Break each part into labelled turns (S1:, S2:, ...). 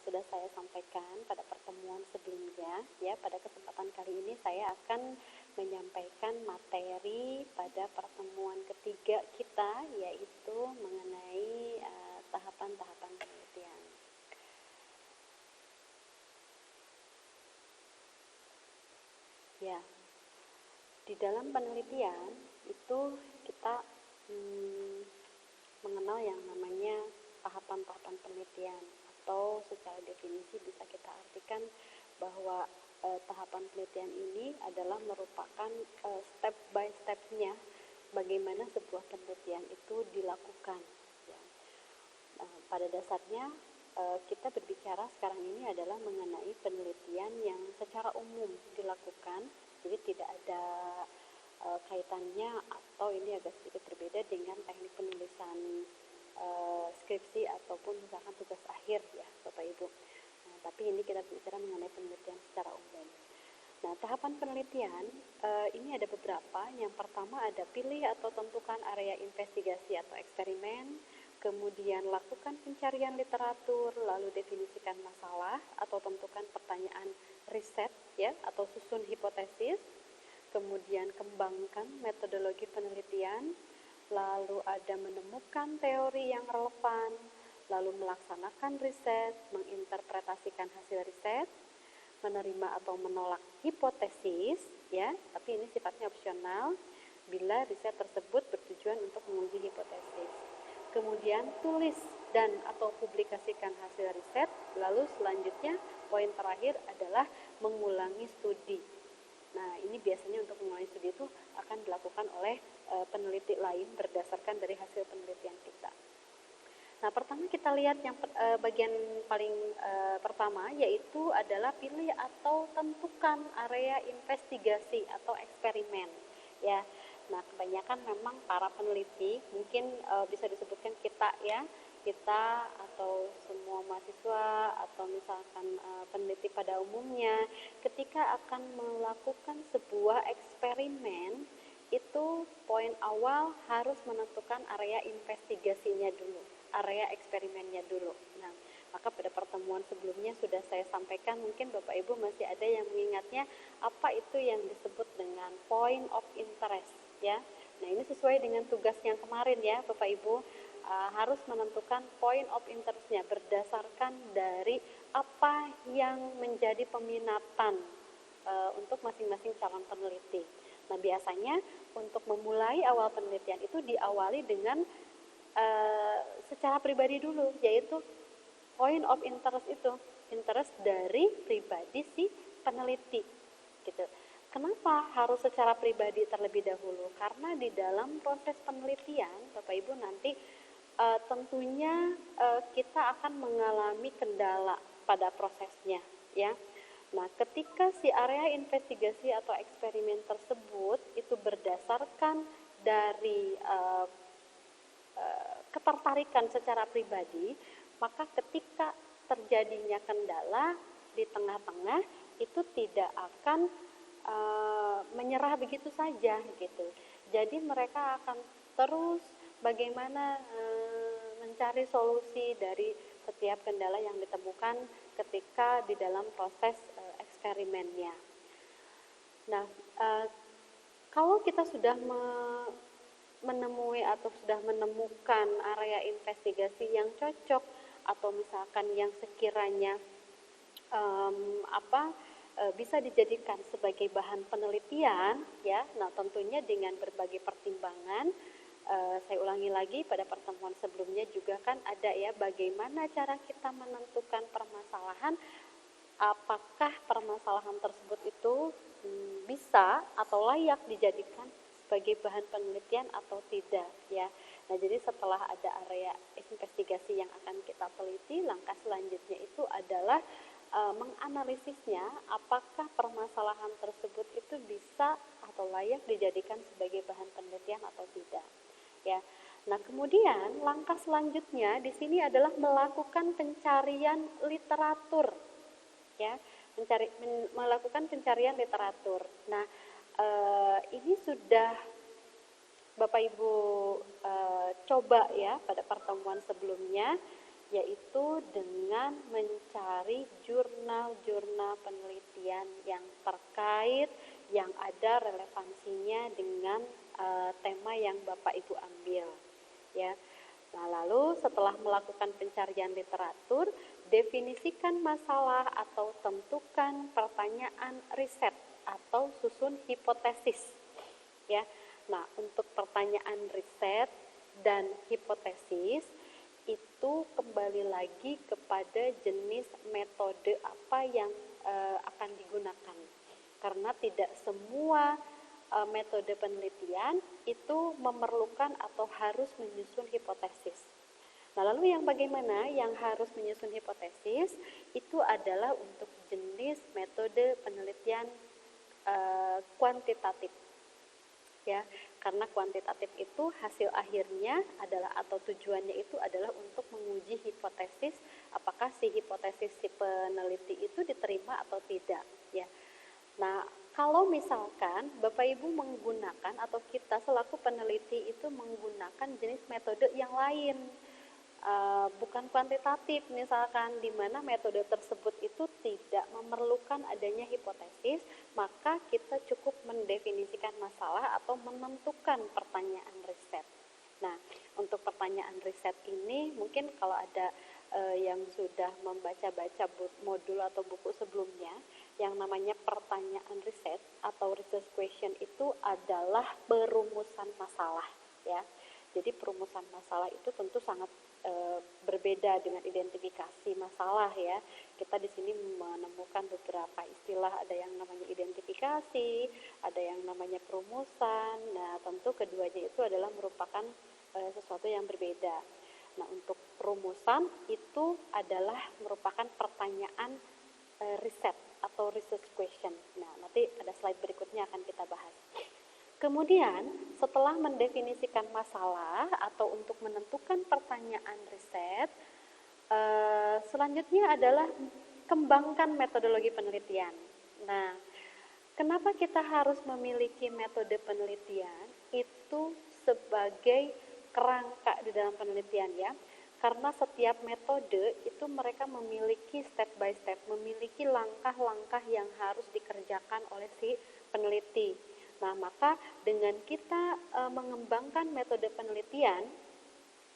S1: sudah saya sampaikan pada pertemuan sebelumnya, ya, pada kesempatan kali ini saya akan menyampaikan materi pada pertemuan ketiga kita, yaitu mengenai tahapan-tahapan penelitian. Ya, di dalam penelitian itu kita mengenal yang namanya tahapan-tahapan penelitian, atau secara definisi bisa kita artikan bahwa tahapan penelitian ini adalah merupakan step by step-nya bagaimana sebuah penelitian itu dilakukan. Ya. Pada dasarnya kita berbicara sekarang ini adalah mengenai penelitian yang secara umum dilakukan, jadi tidak ada kaitannya atau ini agak sedikit berbeda dengan teknik penulisan skripsi ataupun misalkan tugas akhir, ya Bapak Ibu. Nah, tapi ini kita bicara mengenai penelitian secara umum. Nah, tahapan penelitian ini ada beberapa. Yang pertama ada pilih atau tentukan area investigasi atau eksperimen, kemudian lakukan pencarian literatur, lalu definisikan masalah atau tentukan pertanyaan riset, ya, atau susun hipotesis, kemudian kembangkan metodologi penelitian, lalu ada menemukan teori yang relevan, lalu melaksanakan riset, menginterpretasikan hasil riset, menerima atau menolak hipotesis, ya, tapi ini sifatnya opsional bila riset tersebut bertujuan untuk menguji hipotesis. Kemudian tulis dan atau publikasikan hasil riset, lalu selanjutnya poin terakhir adalah mengulangi studi. Nah, ini biasanya untuk mengulangi studi itu akan dilakukan oleh peneliti lain berdasarkan dari hasil penelitian kita. Nah, pertama kita lihat yang bagian paling pertama, yaitu adalah pilih atau tentukan area investigasi atau eksperimen, ya. Nah, kebanyakan memang para peneliti, mungkin bisa disebutkan kita, ya, kita atau semua mahasiswa atau misalkan peneliti pada umumnya, ketika akan melakukan sebuah eksperimen, itu poin awal harus menentukan area investigasinya dulu, area eksperimennya dulu. Nah, maka pada pertemuan sebelumnya sudah saya sampaikan, mungkin Bapak Ibu masih ada yang mengingatnya apa itu yang disebut dengan point of interest, ya. Nah, ini sesuai dengan tugas yang kemarin, ya Bapak Ibu, harus menentukan point of interest-nya berdasarkan dari apa yang menjadi peminatan untuk masing-masing calon peneliti. Nah, biasanya untuk memulai awal penelitian itu diawali dengan secara pribadi dulu, yaitu point of interest itu, interest dari pribadi si peneliti, gitu. Kenapa harus secara pribadi terlebih dahulu? Karena di dalam proses penelitian, Bapak Ibu, nanti tentunya kita akan mengalami kendala pada prosesnya, ya. Nah, ketika si area investigasi atau eksperimen tersebut itu berdasarkan dari ketertarikan secara pribadi, maka ketika terjadinya kendala di tengah-tengah itu tidak akan menyerah begitu saja, gitu. Jadi mereka akan terus bagaimana mencari solusi dari setiap kendala yang ditemukan ketika di dalam proses eksperimennya. Nah, kalau kita sudah menemui atau sudah menemukan area investigasi yang cocok atau misalkan yang sekiranya bisa dijadikan sebagai bahan penelitian, ya. Nah, tentunya dengan berbagai pertimbangan. Saya ulangi lagi, pada pertemuan sebelumnya juga kan ada, ya, bagaimana cara kita menentukan permasalahan, apakah permasalahan tersebut itu bisa atau layak dijadikan sebagai bahan penelitian atau tidak, ya. Nah, jadi setelah ada area investigasi yang akan kita teliti, langkah selanjutnya itu adalah menganalisisnya, apakah permasalahan tersebut itu bisa atau layak dijadikan sebagai bahan penelitian atau tidak, ya. Nah, kemudian langkah selanjutnya di sini adalah melakukan pencarian literatur, ya, melakukan pencarian literatur. Nah, ini sudah Bapak Ibu coba, ya, pada pertemuan sebelumnya, yaitu dengan mencari jurnal-jurnal penelitian yang terkait, yang ada relevansinya dengan tema yang Bapak Ibu ambil, ya. Nah, lalu setelah melakukan pencarian literatur, definisikan masalah atau tentukan pertanyaan riset atau susun hipotesis, ya. Nah, untuk pertanyaan riset dan hipotesis itu kembali lagi kepada jenis metode apa yang akan digunakan. Karena tidak semua metode penelitian itu memerlukan atau harus menyusun hipotesis. Nah, lalu yang bagaimana yang harus menyusun hipotesis itu adalah untuk jenis metode penelitian kuantitatif, ya, karena kuantitatif itu hasil akhirnya adalah atau tujuannya itu adalah untuk menguji hipotesis apakah si hipotesis si peneliti itu diterima atau tidak, ya. Nah, kalau misalkan Bapak Ibu menggunakan atau kita selaku peneliti itu menggunakan jenis metode yang lain, bukan kuantitatif misalkan, di mana metode tersebut itu tidak memerlukan adanya hipotesis, maka kita cukup mendefinisikan masalah atau menentukan pertanyaan riset. Nah, untuk pertanyaan riset ini mungkin kalau ada yang sudah membaca-baca modul atau buku sebelumnya, yang namanya pertanyaan riset atau research question itu adalah perumusan masalah, ya. Jadi perumusan masalah itu tentu sangat berbeda dengan identifikasi masalah, ya. Kita di sini menemukan beberapa istilah, ada yang namanya identifikasi, ada yang namanya perumusan. Nah, tentu keduanya itu adalah merupakan sesuatu yang berbeda. Nah, untuk perumusan itu adalah merupakan pertanyaan riset atau research question. Nah, nanti pada slide berikutnya akan kita bahas. Kemudian, setelah mendefinisikan masalah atau untuk menentukan pertanyaan riset, selanjutnya adalah kembangkan metodologi penelitian. Nah, kenapa kita harus memiliki metode penelitian? Itu sebagai kerangka di dalam penelitian, ya. Karena setiap metode itu mereka memiliki step by step, memiliki langkah-langkah yang harus dikerjakan oleh si peneliti. Nah, maka dengan kita mengembangkan metode penelitian,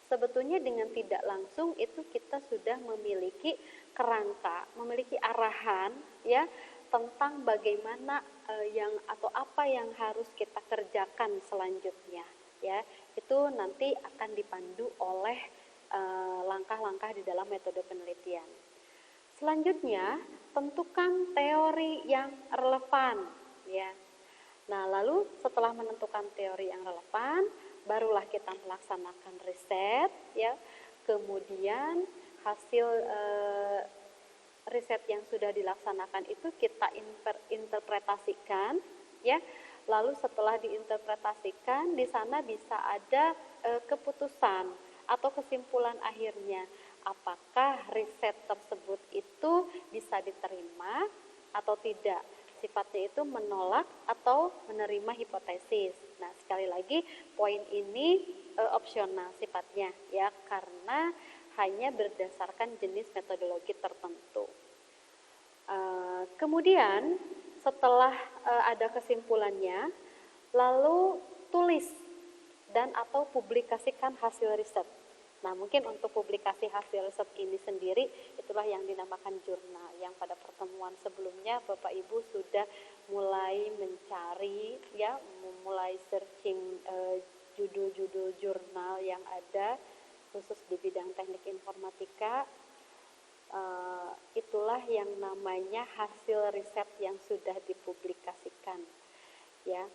S1: sebetulnya dengan tidak langsung itu kita sudah memiliki kerangka, memiliki arahan, ya, tentang bagaimana yang atau apa yang harus kita kerjakan selanjutnya, ya. Itu nanti akan dipandu oleh langkah-langkah di dalam metode penelitian. Selanjutnya, tentukan teori yang relevan, ya. Nah, lalu setelah menentukan teori yang relevan, barulah kita melaksanakan riset, ya. Kemudian hasil riset yang sudah dilaksanakan itu kita interpretasikan, ya. Lalu setelah diinterpretasikan, di sana bisa ada keputusan atau kesimpulan akhirnya, apakah riset tersebut itu bisa diterima atau tidak. Sifatnya itu menolak atau menerima hipotesis. Nah, sekali lagi poin ini opsional sifatnya, ya, karena hanya berdasarkan jenis metodologi tertentu. Kemudian setelah ada kesimpulannya, lalu tulis dan atau publikasikan hasil riset. Nah, mungkin untuk publikasi hasil riset ini sendiri, itulah yang dinamakan jurnal, yang pada pertemuan sebelumnya Bapak Ibu sudah mulai mencari, ya, mulai searching judul-judul jurnal yang ada, khusus di bidang teknik informatika. Itulah yang namanya hasil riset yang sudah dipublikasikan, ya.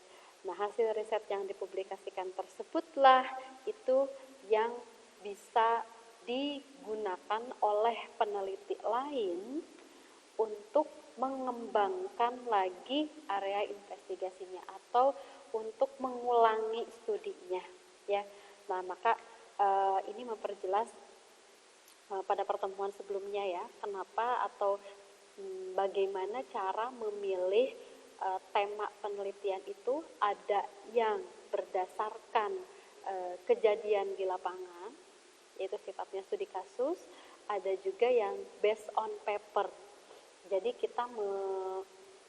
S1: Nah, hasil riset yang dipublikasikan tersebutlah itu yang bisa digunakan oleh peneliti lain untuk mengembangkan lagi area investigasinya atau untuk mengulangi studinya, ya. Nah, maka ini memperjelas pada pertemuan sebelumnya, ya, kenapa atau bagaimana cara memilih tema penelitian itu. Ada yang berdasarkan kejadian di lapangan, yaitu sifatnya studi kasus, ada juga yang based on paper. Jadi kita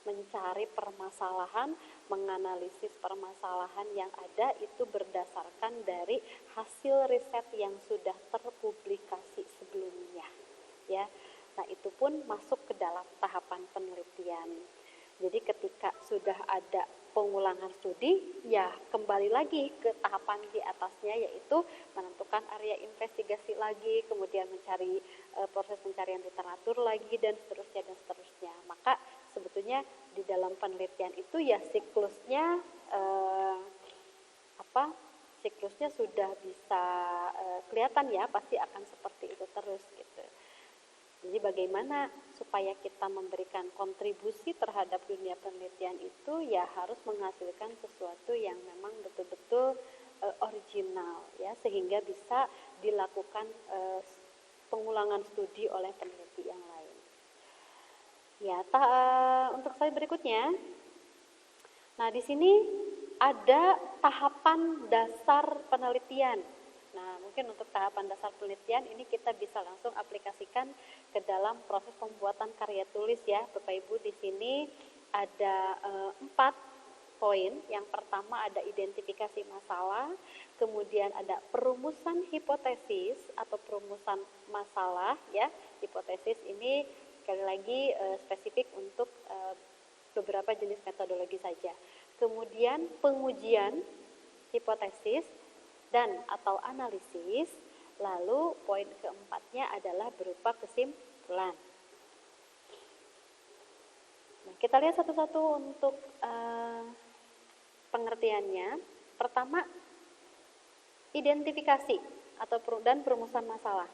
S1: mencari permasalahan, menganalisis permasalahan yang ada itu berdasarkan dari hasil riset yang sudah terpublikasi sebelumnya, ya. Nah, itu pun masuk ke dalam tahapan penelitian. Jadi ketika sudah ada pengulangan studi, ya kembali lagi ke tahapan di atasnya, yaitu menentukan area investigasi lagi, kemudian mencari proses pencarian literatur lagi, dan seterusnya dan seterusnya. Maka sebetulnya di dalam penelitian itu ya siklusnya siklusnya sudah bisa kelihatan ya, pasti akan seperti itu terus gitu. Jadi bagaimana supaya kita memberikan kontribusi terhadap dunia penelitian itu, ya harus menghasilkan sesuatu yang memang betul-betul original, ya, sehingga bisa dilakukan pengulangan studi oleh peneliti yang lain. Ya, untuk slide berikutnya. Nah, di sini ada tahapan dasar penelitian. Nah, mungkin untuk tahapan dasar penelitian ini kita bisa langsung aplikasikan ke dalam proses pembuatan karya tulis ya, Bapak Ibu. Di sini ada 4 poin. Yang pertama ada identifikasi masalah, kemudian ada perumusan hipotesis atau perumusan masalah ya. Hipotesis ini sekali lagi spesifik untuk beberapa jenis metodologi saja. Kemudian pengujian hipotesis dan atau analisis. Lalu poin keempatnya adalah berupa kesimpulan. Nah, kita lihat satu-satu untuk pengertiannya. Pertama, identifikasi atau dan perumusan masalah.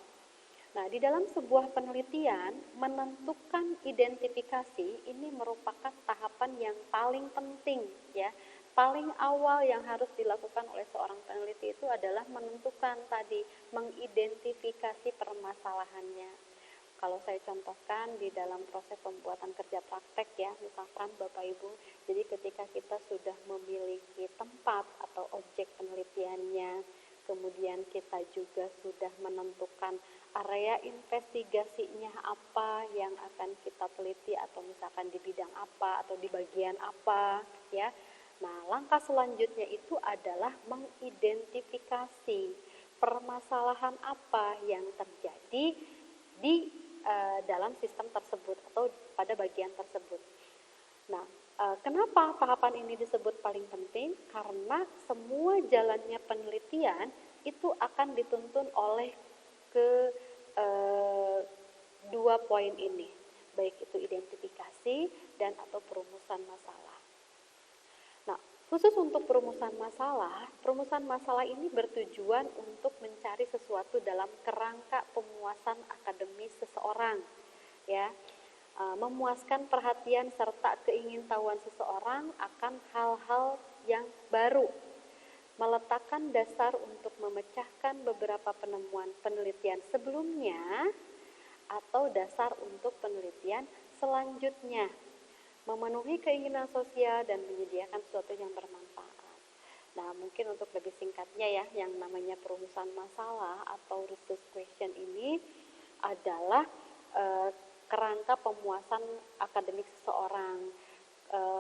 S1: Nah, di dalam sebuah penelitian, menentukan identifikasi ini merupakan tahapan yang paling penting ya. Paling awal yang harus dilakukan oleh seorang peneliti itu adalah menentukan tadi, mengidentifikasi permasalahannya. Kalau saya contohkan di dalam proses pembuatan kerja praktek ya, misalkan Bapak Ibu, jadi ketika kita sudah memiliki tempat atau objek penelitiannya, kemudian kita juga sudah menentukan area investigasinya apa yang akan kita teliti, atau misalkan di bidang apa atau di bagian apa ya. Nah, langkah selanjutnya itu adalah mengidentifikasi permasalahan apa yang terjadi di dalam sistem tersebut atau pada bagian tersebut. Nah, kenapa tahapan ini disebut paling penting? Karena semua jalannya penelitian itu akan dituntun oleh dua poin ini, baik itu identifikasi dan atau perumusan masalah. Nah, khusus untuk perumusan masalah ini bertujuan untuk mencari sesuatu dalam kerangka pemuasan akademis seseorang, ya, memuaskan perhatian serta keingintahuan seseorang akan hal-hal yang baru, meletakkan dasar untuk memecahkan beberapa penemuan penelitian sebelumnya atau dasar untuk penelitian selanjutnya, memenuhi keinginan sosial dan menyediakan sesuatu yang bermanfaat. Nah, mungkin untuk lebih singkatnya ya, yang namanya perumusan masalah atau research question ini adalah kerangka pemuasan akademik seseorang,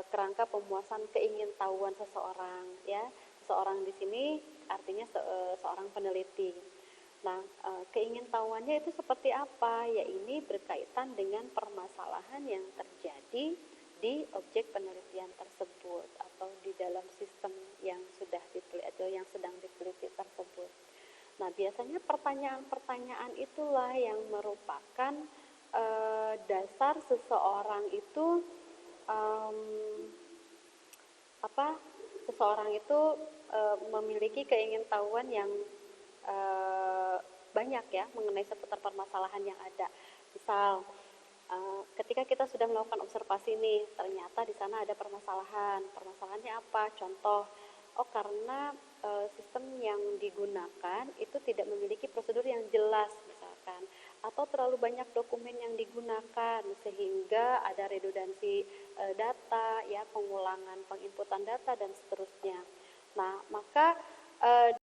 S1: kerangka pemuasan keingintahuan seseorang ya. Seseorang di sini artinya seorang peneliti. Nah, keingintahuannya itu seperti apa? Ya, ini berkaitan dengan permasalahan yang terjadi di objek penelitian tersebut atau di dalam sistem yang sudah diteliti atau yang sedang diteliti tersebut. Nah, biasanya pertanyaan-pertanyaan itulah yang merupakan dasar seseorang itu seseorang itu memiliki keingintahuan yang banyak ya mengenai seputar permasalahan yang ada. Misal ketika kita sudah melakukan observasi nih, ternyata di sana ada permasalahan. Permasalahannya apa? Contoh, karena sistem yang digunakan itu tidak memiliki prosedur yang jelas misalkan, atau terlalu banyak dokumen yang digunakan sehingga ada redundansi data, ya, pengulangan penginputan data dan seterusnya. Nah, maka